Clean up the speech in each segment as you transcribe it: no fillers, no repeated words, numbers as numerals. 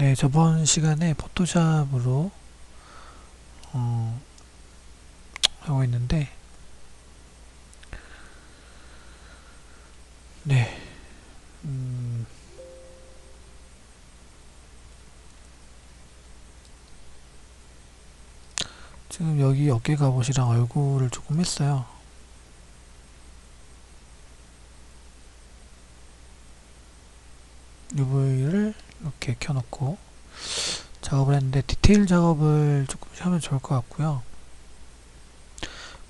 네, 저번 시간에 포토샵으로 하고 있는데, 네, 음, 지금 여기 어깨 갑옷이랑 얼굴을 조금 했어요. UV를 이렇게 켜놓고 작업을 했는데, 디테일 작업을 조금씩 하면 좋을 것 같고요.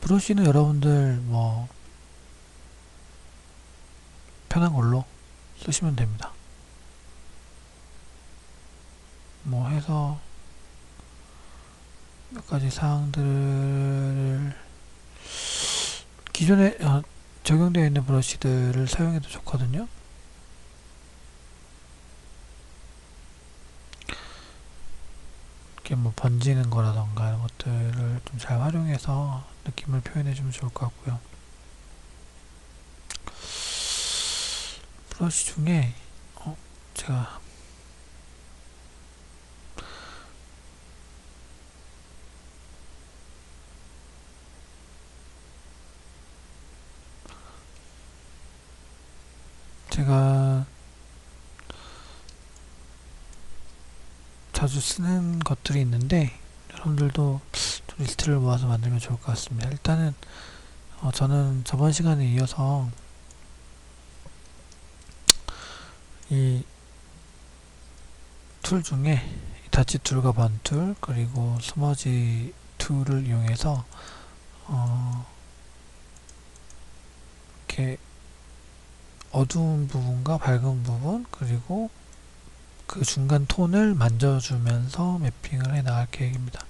브러쉬는 여러분들 뭐 편한 걸로 쓰시면 됩니다. 뭐 해서 몇 가지 사항들을 기존에 적용되어 있는 브러쉬들을 사용해도 좋거든요. 이렇게 뭐 번지는 거라던가 이런 것들을 좀 잘 활용해서 느낌을 표현해 주면 좋을 것 같고요. 브러쉬 중에 제가 제가 자주 쓰는 것들이 있는데 여러분들도 좀 리스트를 모아서 만들면 좋을 것 같습니다. 일단은 저는 저번 시간에 이어서 이 툴 중에 다치 툴과 번 툴 그리고 스머지 툴을 이용해서 이렇게 어두운 부분과 밝은 부분 그리고 그 중간 톤을 만져주면서 매핑을 해 나갈 계획입니다.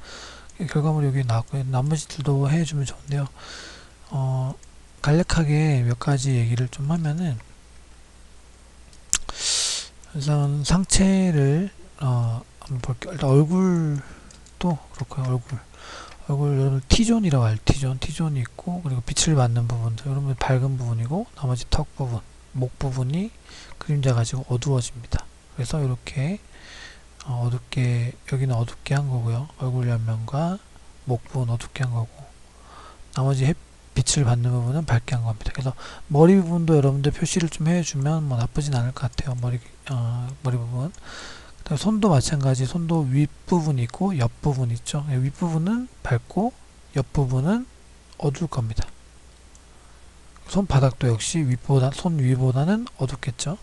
결과물이 여기 나왔고요. 나머지들도 해주면 좋은데요. 간략하게 몇 가지 얘기를 좀 하면은 우선 상체를 한번 볼게요. 일단 얼굴도 그렇고요. 얼굴 여러분 T존이라고 해요. T존이 있고 그리고 빛을 받는 부분들 여러분 밝은 부분이고 나머지 턱 부분, 목 부분이 그림자 가지고 어두워집니다. 그래서 이렇게 어둡게 여기는 어둡게 한 거고요. 얼굴 옆면과 목 부분 어둡게 한 거고 나머지 빛을 받는 부분은 밝게 한 겁니다. 그래서 머리 부분도 여러분들 표시를 좀 해주면 뭐 나쁘진 않을 것 같아요. 머리 부분. 그다음에 손도 마찬가지. 손도 윗부분이 있고 옆부분이 있죠. 윗부분은 밝고 옆부분은 어두울 겁니다. 손바닥도 역시 손 위보다는 어둡겠죠.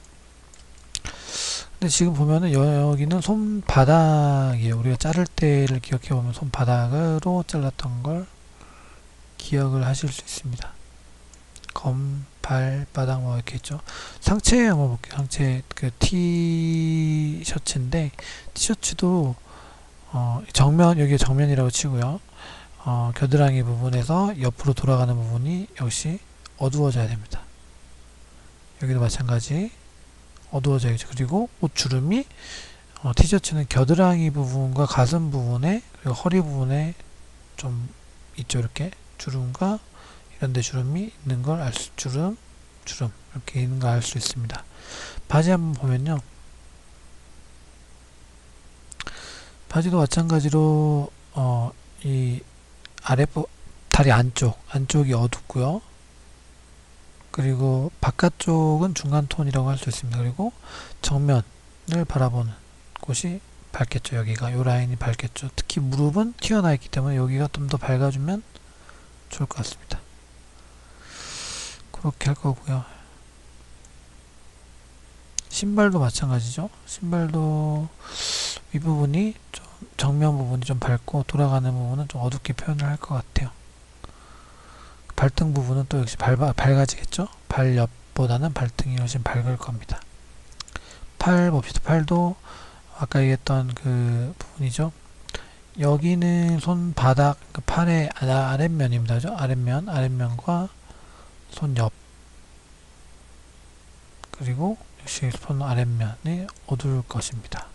근데 지금 보면은 여기는 손바닥이에요. 우리가 자를 때를 기억해 보면 손바닥으로 잘랐던 걸 기억을 하실 수 있습니다. 발바닥 뭐 이렇게 있죠. 상체 한번 볼게요. 상체 그 티셔츠인데 티셔츠도 정면 여기 정면이라고 치고요. 겨드랑이 부분에서 옆으로 돌아가는 부분이 역시 어두워져야 됩니다. 여기도 마찬가지 어두워져야죠. 그리고 옷 주름이 티셔츠는 겨드랑이 부분과 가슴 부분에 그리고 허리 부분에 좀 있죠. 이렇게 주름과 이런데 주름이 있는 걸 주름 이렇게 있는 걸 알 수 있습니다. 바지 한번 보면요. 바지도 마찬가지로 이 다리 안쪽이 어둡고요. 그리고 바깥쪽은 중간 톤이라고 할 수 있습니다. 그리고 정면을 바라보는 곳이 밝겠죠. 여기가 요 라인이 밝겠죠. 특히 무릎은 튀어나와 있기 때문에 여기가 좀 더 밝아주면 좋을 것 같습니다. 그렇게 할 거고요. 신발도 마찬가지죠. 신발도 윗부분이 좀 정면 부분이 좀 밝고 돌아가는 부분은 좀 어둡게 표현을 할 것 같아요. 발등 부분은 또 역시 밝아지겠죠. 발 옆보다는 발등이 훨씬 밝을 겁니다. 팔 봅시다. 팔도 아까 얘기했던 그 부분이죠. 여기는 손바닥 그 팔의 아랫면입니다. 그죠? 아랫면과 손 옆 그리고 역시 손 아랫면이 어두울 것입니다.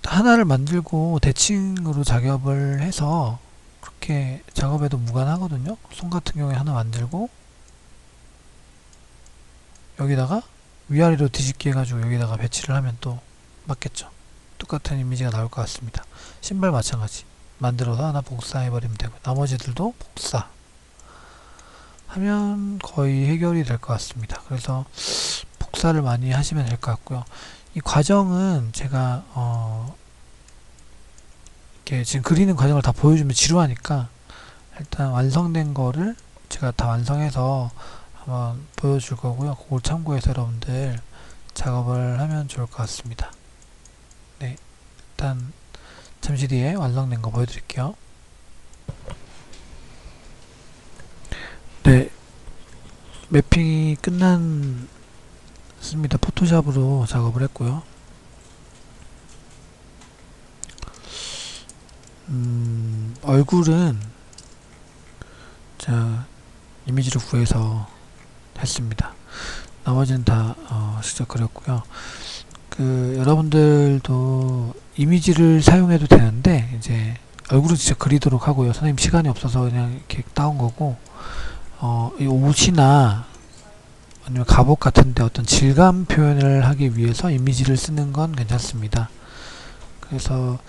하나를 만들고 대칭으로 작업을 해서 그렇게 작업에도 무관하거든요. 손 같은 경우에 하나 만들고 여기다가 위아래로 뒤집기 해가지고 여기다가 배치를 하면 또 맞겠죠. 똑같은 이미지가 나올 것 같습니다. 신발 마찬가지 만들어서 하나 복사해버리면 되고 나머지들도 복사 하면 거의 해결이 될 것 같습니다. 그래서 복사를 많이 하시면 될 것 같고요. 이 과정은 제가 이렇게 지금 그리는 과정을 다 보여주면 지루하니까 일단 완성된 거를 제가 다 완성해서 한번 보여줄 거고요. 그걸 참고해서 여러분들 작업을 하면 좋을 것 같습니다. 네, 일단 잠시 뒤에 완성된 거 보여드릴게요. 네, 매핑이 끝났습니다. 포토샵으로 작업을 했고요. 얼굴은 자 이미지를 구해서 했습니다. 나머지는 다 직접 그렸고요. 여러분들도 이미지를 사용해도 되는데 이제 얼굴은 진짜 그리도록 하고요. 선생님 시간이 없어서 그냥 이렇게 따온 거고 이 옷이나 아니면 갑옷 같은데 어떤 질감 표현을 하기 위해서 이미지를 쓰는 건 괜찮습니다. 그래서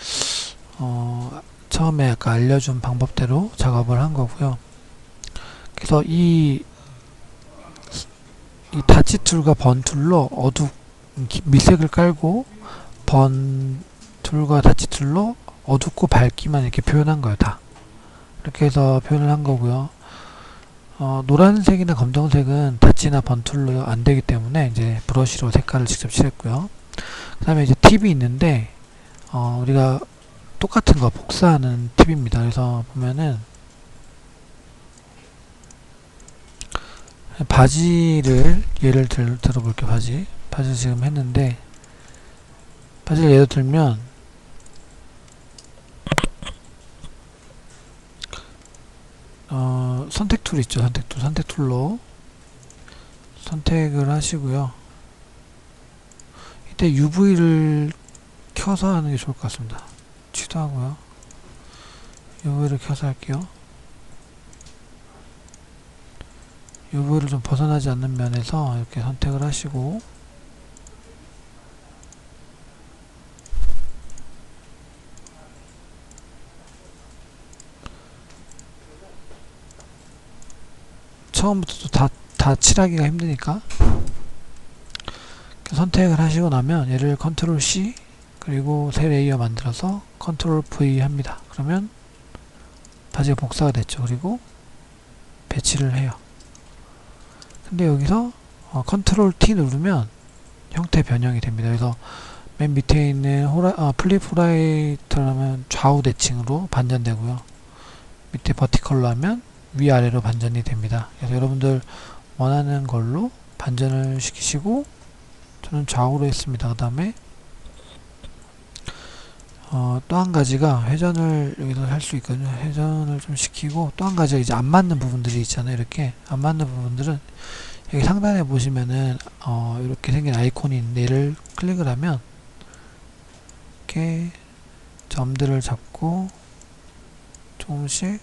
처음에 아까 알려준 방법대로 작업을 한 거고요. 그래서 이 다치 툴과 번 툴로 미색을 깔고 번 툴과 다치 툴로 어둡고 밝기만 이렇게 표현한 거예요. 다 이렇게 해서 표현을 한 거고요. 노란색이나 검정색은 다치나 번 툴로 안 되기 때문에 이제 브러쉬로 색깔을 직접 칠했고요. 그 다음에 이제 팁이 있는데 우리가 똑같은 거 복사하는 팁입니다. 그래서 보면은 바지를 예를 들어볼게요. 바지 지금 했는데 바지를 예를 들면 선택 툴 있죠. 선택 툴로 선택을 하시고요. 이때 UV를 켜서 하는 게 좋을 것 같습니다. 취소하고요. UV를 켜서 할게요. UV를 좀 벗어나지 않는 면에서 이렇게 선택을 하시고 처음부터 다 칠하기가 힘드니까 선택을 하시고 나면 얘를 컨트롤 C 그리고 새 레이어 만들어서 컨트롤 V 합니다. 그러면 바지가 복사가 됐죠. 그리고 배치를 해요. 근데 여기서 컨트롤 T 누르면 형태 변형이 됩니다. 그래서 맨 밑에 있는 플립 호라이트를 하면 좌우 대칭으로 반전되고요. 밑에 버티컬로 하면 위아래로 반전이 됩니다. 그래서 여러분들 원하는 걸로 반전을 시키시고 저는 좌우로 했습니다. 그 다음에 또 한 가지가 회전을 여기서 할 수 있거든요. 회전을 좀 시키고 또 한 가지가 이제 안 맞는 부분들이 있잖아요. 이렇게 안 맞는 부분들은 여기 상단에 보시면은 이렇게 생긴 아이콘이 있는데 얘를 클릭을 하면 이렇게 점들을 잡고 조금씩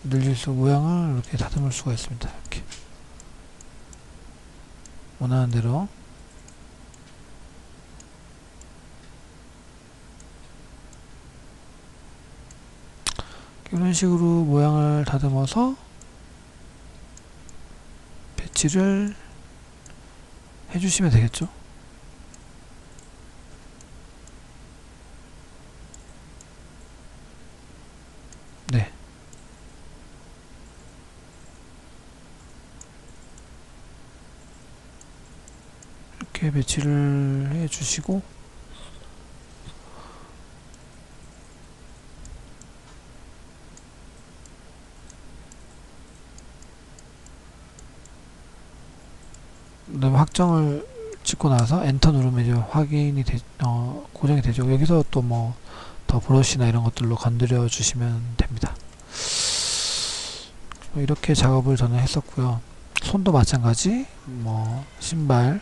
늘릴 수 모양을 이렇게 다듬을 수가 있습니다. 이렇게 원하는 대로 이런 식으로 모양을 다듬어서 배치를 해주시면 되겠죠. 네. 이렇게 배치를 해주시고 그다음에 확정을 찍고 나서 엔터 누르면 이제 확인이 고정이 되죠. 여기서 또 뭐 더 브러쉬나 이런 것들로 건드려 주시면 됩니다. 이렇게 작업을 저는 했었고요. 손도 마찬가지 뭐 신발,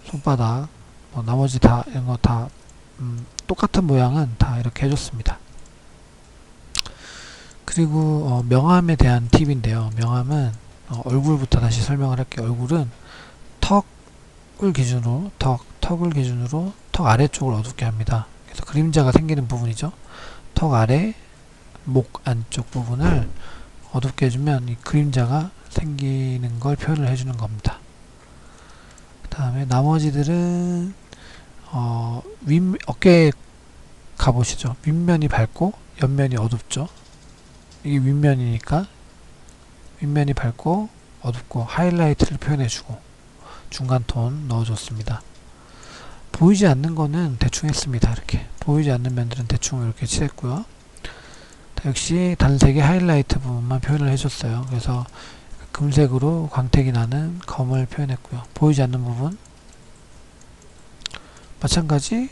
손바닥 뭐 나머지 다 이런 거 다 똑같은 모양은 다 이렇게 해줬습니다. 그리고 명암에 대한 팁인데요. 명암은 얼굴부터 다시 설명을 할게요. 얼굴은 턱을 기준으로 턱을 기준으로 턱 아래쪽을 어둡게 합니다. 그래서 그림자가 생기는 부분이죠. 턱 아래 목 안쪽 부분을 어둡게 해주면 이 그림자가 생기는 걸 표현을 해주는 겁니다. 그 다음에 나머지들은 어깨에 가보시죠. 윗면이 밝고 옆면이 어둡죠. 이게 윗면이니까 윗면이 밝고 어둡고 하이라이트를 표현해주고 중간 톤 넣어줬습니다. 보이지 않는 거는 대충 했습니다. 이렇게 보이지 않는 면들은 대충 이렇게 칠했고요. 역시 단색의 하이라이트 부분만 표현을 해줬어요. 그래서 금색으로 광택이 나는 검을 표현했고요. 보이지 않는 부분 마찬가지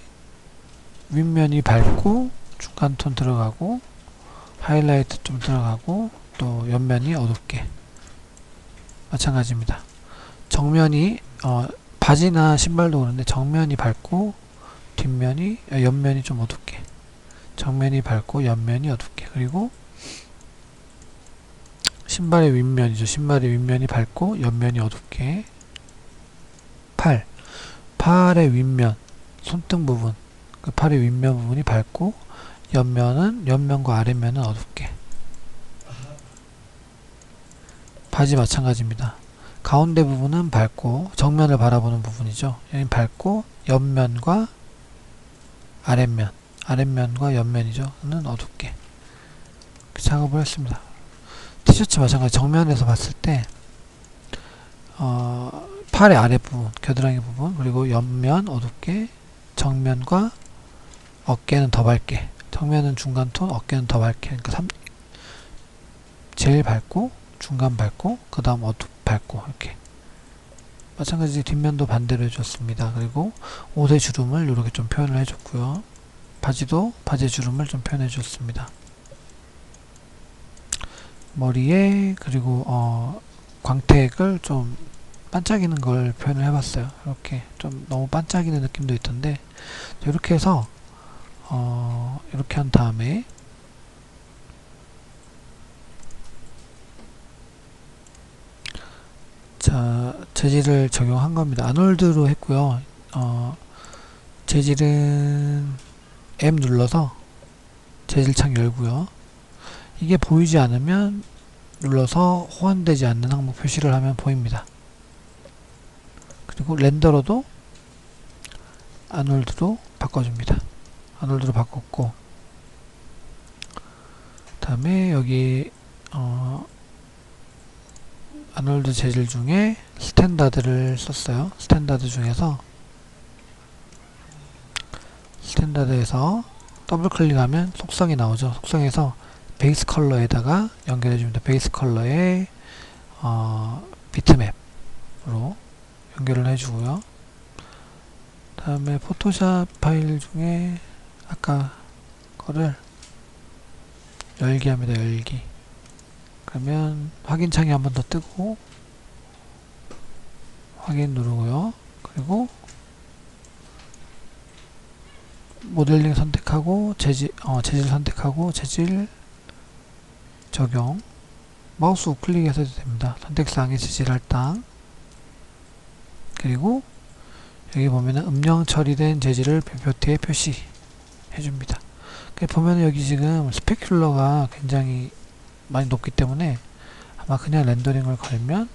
윗면이 밝고 중간 톤 들어가고 하이라이트 좀 들어가고 또 옆면이 어둡게 마찬가지입니다. 정면이 바지나 신발도 그런데 정면이 밝고 뒷면이 옆면이 좀 어둡게 정면이 밝고 옆면이 어둡게 그리고 신발의 윗면이죠. 신발의 윗면이 밝고 옆면이 어둡게 팔의 윗면 손등 부분 그 팔의 윗면 부분이 밝고 옆면과 아랫면은 어둡게 바지 마찬가지입니다. 가운데 부분은 밝고 정면을 바라보는 부분이죠. 여기는 밝고 옆면과 아랫면과 옆면이죠. 는 어둡게 작업을 했습니다. 티셔츠 마찬가지 정면에서 봤을 때 팔의 아랫부분 겨드랑이 부분 그리고 옆면 어둡게 정면과 어깨는 더 밝게 정면은 중간톤 어깨는 더 밝게 그러니까 제일 밝고 중간 밝고 그 다음 밝고 이렇게 마찬가지 뒷면도 반대로 해줬습니다. 그리고 옷의 주름을 이렇게 좀 표현을 해줬고요. 바지도 바지의 주름을 좀 표현해 줬습니다. 머리에 그리고 광택을 좀 반짝이는 걸 표현을 해봤어요. 이렇게 좀 너무 반짝이는 느낌도 있던데 이렇게 해서 이렇게 한 다음에 자 재질을 적용한 겁니다. 아놀드로 했고요. 재질은 M 눌러서 재질창 열고요. 이게 보이지 않으면 눌러서 호환되지 않는 항목 표시를 하면 보입니다. 그리고 렌더러도 아놀드로 바꿔줍니다. 아놀드로 바꿨고 그 다음에 여기 아놀드 재질 중에 스탠다드를 썼어요. 스탠다드 중에서 스탠다드에서 더블 클릭하면 속성이 나오죠. 속성에서 베이스 컬러에다가 연결해줍니다. 베이스 컬러에 비트맵으로 연결을 해주고요. 다음에 포토샵 파일 중에 아까 거를 열기 합니다. 열기. 그러면 확인창이 한 번 더 뜨고 확인 누르고요. 그리고 모델링 선택하고 재질 선택하고 재질 적용 마우스 우클릭해서 해도 됩니다. 선택사항의 재질 할당 그리고 여기 보면은 음영 처리된 재질을 표티에 표시해 줍니다. 보면은 여기 지금 스페큘러가 굉장히 많이 높기 때문에 아마 그냥 렌더링을 걸면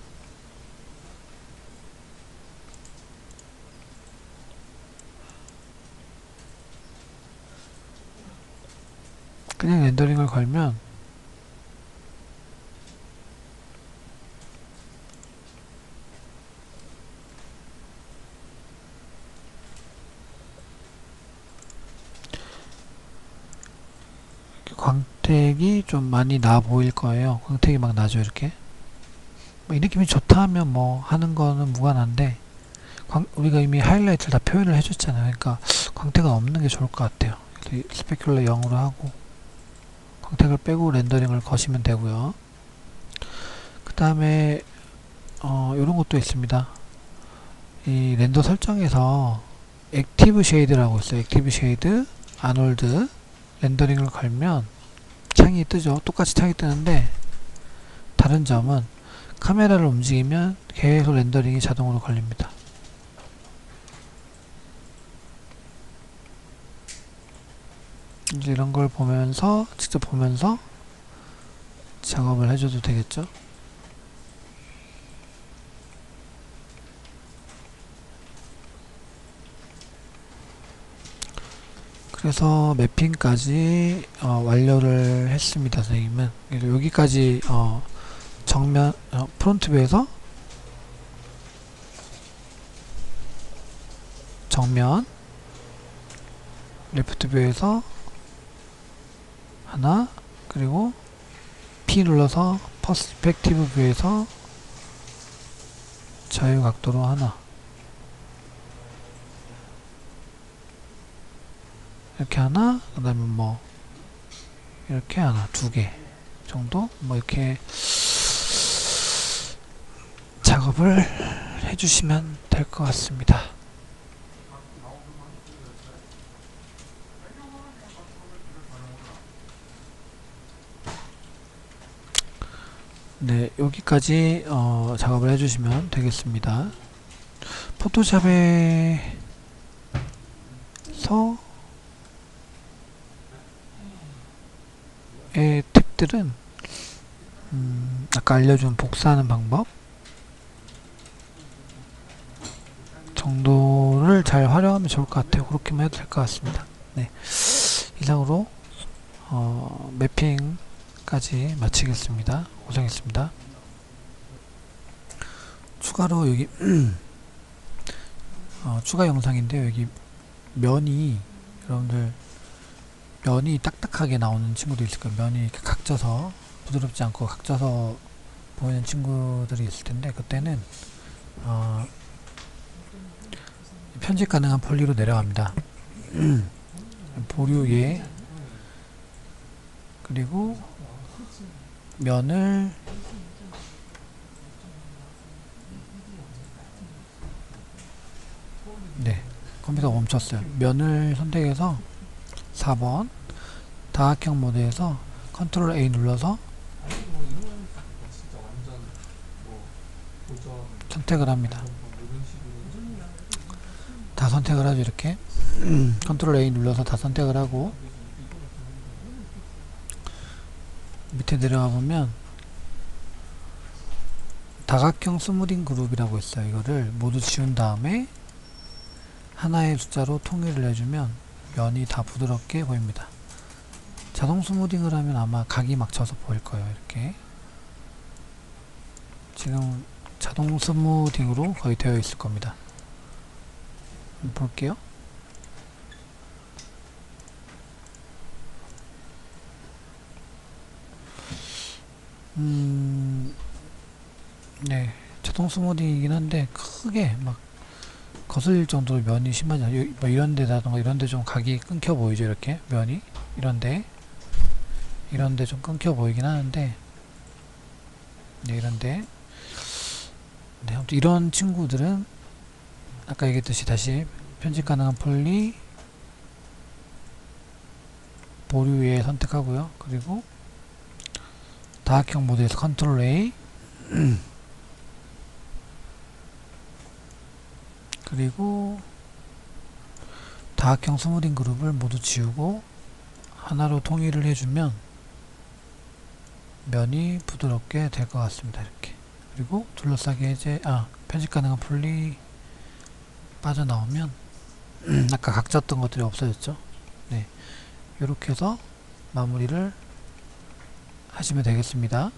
광택이 좀 많이 나 보일 거예요. 광택이 막 나죠. 이렇게 이 느낌이 좋다 하면 뭐 하는 거는 무관한데 우리가 이미 하이라이트를 다 표현을 해줬잖아요. 그러니까 광택은 없는 게 좋을 것 같아요. 그래서 스페큘러 0으로 하고 광택을 빼고 렌더링을 거시면 되고요. 그 다음에 이런 것도 있습니다. 이 렌더 설정에서 액티브 쉐이드라고 있어요. 액티브 쉐이드 아놀드 렌더링을 걸면 창이 뜨죠. 똑같이 창이 뜨는데 다른 점은 카메라를 움직이면 계속 렌더링이 자동으로 걸립니다. 이제 이런 걸 보면서 직접 보면서 작업을 해줘도 되겠죠. 그래서 매핑까지 완료를 했습니다. 선생님은 여기까지 정면 프론트뷰에서 정면, 레프트뷰에서 하나, 그리고 P 눌러서 퍼스펙티브 뷰에서 자유각도로 하나, 이렇게 하나, 그 다음에 뭐 이렇게 하나, 두 개 정도 뭐 이렇게 작업을 해주시면 될 것 같습니다. 네, 여기까지 작업을 해주시면 되겠습니다. 포토샵에서 의 팁들은 아까 알려준 복사하는 방법 정도를 잘 활용하면 좋을 것 같아요. 그렇게만 해도 될 것 같습니다. 네, 이상으로 매핑까지 마치겠습니다. 고생했습니다. 추가로 여기 추가 영상인데요. 여기 면이 여러분들 면이 딱딱하게 나오는 친구도 있을 거예요. 면이 이렇게 각져서 부드럽지 않고 각져서 보이는 친구들이 있을 텐데 그때는 편집 가능한 폴리로 내려갑니다. 보류에 그리고 면을 네, 컴퓨터가 멈췄어요. 면을 선택해서 4번 다각형 모드에서 컨트롤 A 눌러서 선택을 합니다. 다 선택을 하죠. 이렇게 컨트롤 A 눌러서 다 선택을 하고 밑에 내려가 보면 다각형 스무딩 그룹이라고 있어요. 이거를 모두 지운 다음에 하나의 숫자로 통일을 해주면 면이 다 부드럽게 보입니다. 자동 스무딩을 하면 아마 각이 막 져서 보일 거예요. 이렇게 지금 자동 스무딩으로 거의 되어 있을 겁니다. 볼게요. 네, 자동 스무딩이긴 한데 크게 막 거슬릴 정도로 면이 심하지 않아요. 뭐 이런 데다던가 이런 데 좀 각이 끊겨 보이죠. 이렇게 면이 이런 데 좀 끊겨 보이긴 하는데 네, 이런 데 네, 아무튼 이런 친구들은 아까 얘기했듯이 다시 편집 가능한 폴리 보류에 선택하고요. 그리고 다각형 모드에서 컨트롤 A 그리고 다각형 스무딩 그룹을 모두 지우고 하나로 통일을 해주면 면이 부드럽게 될 것 같습니다. 이렇게 그리고 둘러싸기 해제 편집 가능한 폴리 빠져나오면 아까 각졌던 것들이 없어졌죠. 네, 이렇게 해서 마무리를 하시면 되겠습니다.